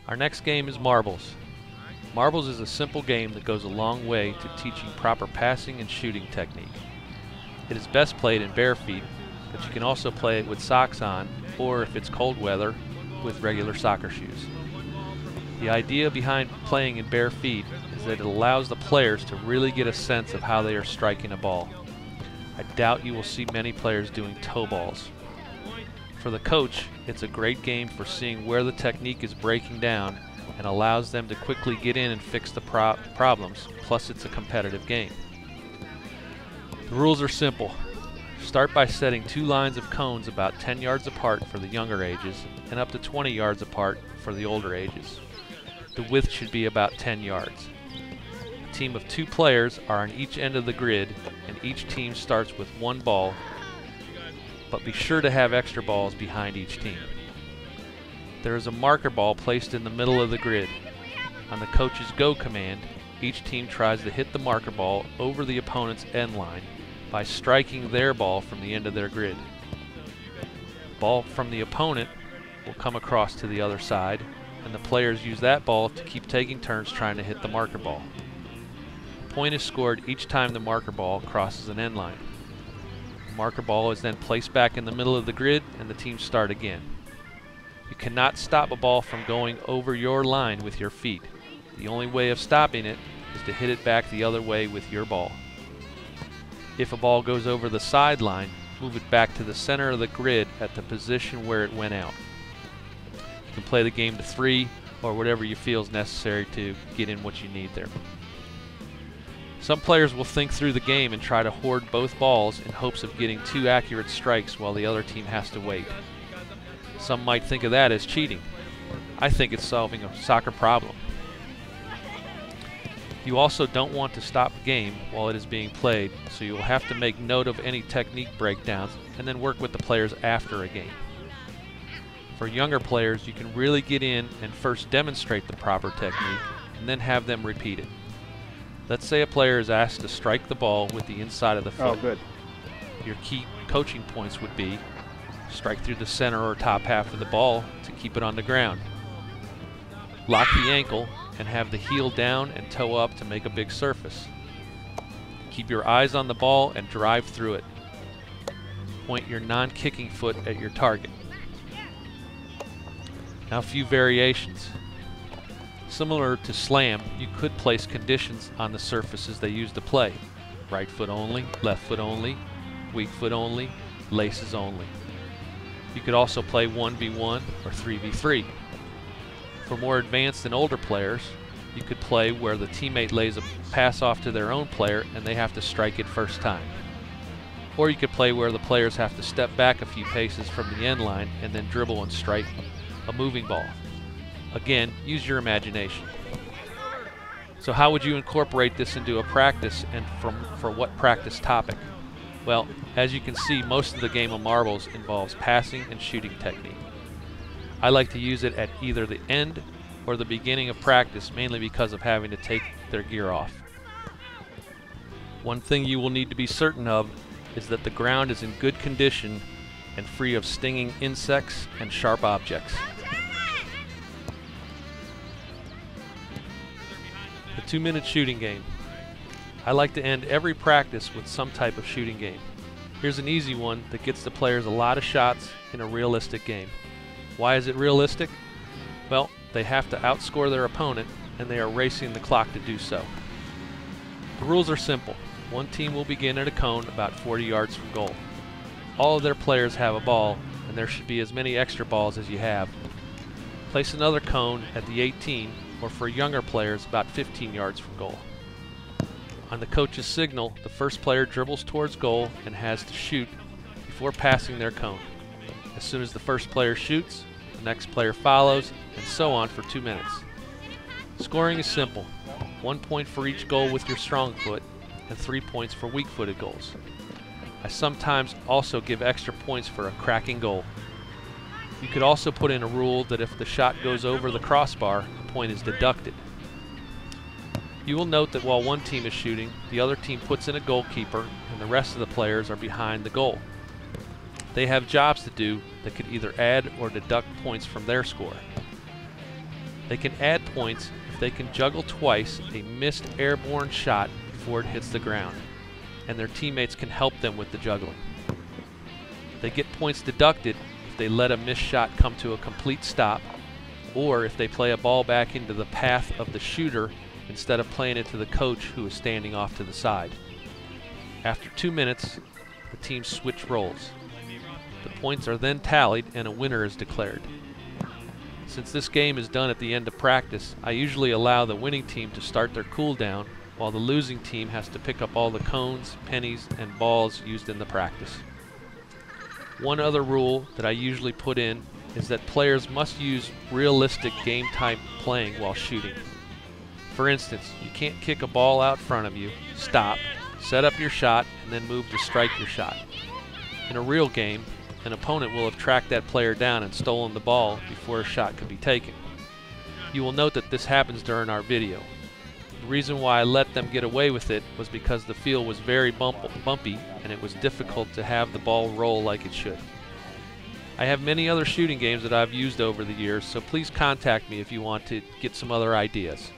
Our next game is marbles. Marbles is a simple game that goes a long way to teaching proper passing and shooting technique. It is best played in bare feet, but you can also play it with socks on, or if it's cold weather, with regular soccer shoes. The idea behind playing in bare feet is that it allows the players to really get a sense of how they are striking a ball. I doubt you will see many players doing toe balls. For the coach, it's a great game for seeing where the technique is breaking down and allows them to quickly get in and fix the problems, plus it's a competitive game. The rules are simple. Start by setting 2 lines of cones about 10 yards apart for the younger ages and up to 20 yards apart for the older ages. The width should be about 10 yards. A team of 2 players are on each end of the grid, and each team starts with 1 ball, but be sure to have extra balls behind each team. There is a marker ball placed in the middle of the grid. On the coach's go command, each team tries to hit the marker ball over the opponent's end line by striking their ball from the end of their grid. Ball from the opponent will come across to the other side, and the players use that ball to keep taking turns trying to hit the marker ball. A point is scored each time the marker ball crosses an end line. The marker ball is then placed back in the middle of the grid and the teams start again. You cannot stop a ball from going over your line with your feet. The only way of stopping it is to hit it back the other way with your ball. If a ball goes over the sideline, move it back to the center of the grid at the position where it went out. You can play the game to 3 or whatever you feel is necessary to get in what you need there. Some players will think through the game and try to hoard both balls in hopes of getting 2 accurate strikes while the other team has to wait. Some might think of that as cheating. I think it's solving a soccer problem. You also don't want to stop the game while it is being played, so you will have to make note of any technique breakdowns and then work with the players after a game. For younger players, you can really get in and first demonstrate the proper technique and then have them repeat it. Let's say a player is asked to strike the ball with the inside of the foot. Oh, good. Your key coaching points would be: strike through the center or top half of the ball to keep it on the ground. Lock the ankle and have the heel down and toe up to make a big surface. Keep your eyes on the ball and drive through it. Point your non-kicking foot at your target. Now a few variations. Similar to slam, you could place conditions on the surfaces they use to play. Right foot only, left foot only, weak foot only, laces only. You could also play 1v1 or 3v3. For more advanced and older players, you could play where the teammate lays a pass off to their own player and they have to strike it first time. Or you could play where the players have to step back a few paces from the end line and then dribble and strike a moving ball. Again, use your imagination. So how would you incorporate this into a practice, and for what practice topic? Well, as you can see, most of the game of marbles involves passing and shooting technique. I like to use it at either the end or the beginning of practice, mainly because of having to take their gear off. One thing you will need to be certain of is that the ground is in good condition and free of stinging insects and sharp objects. The 2-minute shooting game. I like to end every practice with some type of shooting game. Here's an easy one that gets the players a lot of shots in a realistic game. Why is it realistic? Well, they have to outscore their opponent, and they are racing the clock to do so. The rules are simple. One team will begin at a cone about 40 yards from goal. All of their players have a ball, and there should be as many extra balls as you have. Place another cone at the 18, or for younger players, about 15 yards from goal. On the coach's signal, the first player dribbles towards goal and has to shoot before passing their cone. As soon as the first player shoots, the next player follows, and so on for 2 minutes. Scoring is simple. 1 point for each goal with your strong foot, and 3 points for weak-footed goals. I sometimes also give extra points for a cracking goal. You could also put in a rule that if the shot goes over the crossbar, a point is deducted. You will note that while one team is shooting, the other team puts in a goalkeeper and the rest of the players are behind the goal. They have jobs to do that could either add or deduct points from their score. They can add points if they can juggle twice a missed airborne shot before it hits the ground, and their teammates can help them with the juggling. They get points deducted if they let a missed shot come to a complete stop, or if they play a ball back into the path of the shooter instead of playing it to the coach who is standing off to the side. After 2 minutes, the teams switch roles. The points are then tallied and a winner is declared. Since this game is done at the end of practice, I usually allow the winning team to start their cool down while the losing team has to pick up all the cones, pennies, and balls used in the practice. One other rule that I usually put in is that players must use realistic game type playing while shooting. For instance, you can't kick a ball out front of you, stop, set up your shot, and then move to strike your shot. In a real game, an opponent will have tracked that player down and stolen the ball before a shot can be taken. You will note that this happens during our video. The reason why I let them get away with it was because the field was very bumpy and it was difficult to have the ball roll like it should. I have many other shooting games that I've used over the years, so please contact me if you want to get some other ideas.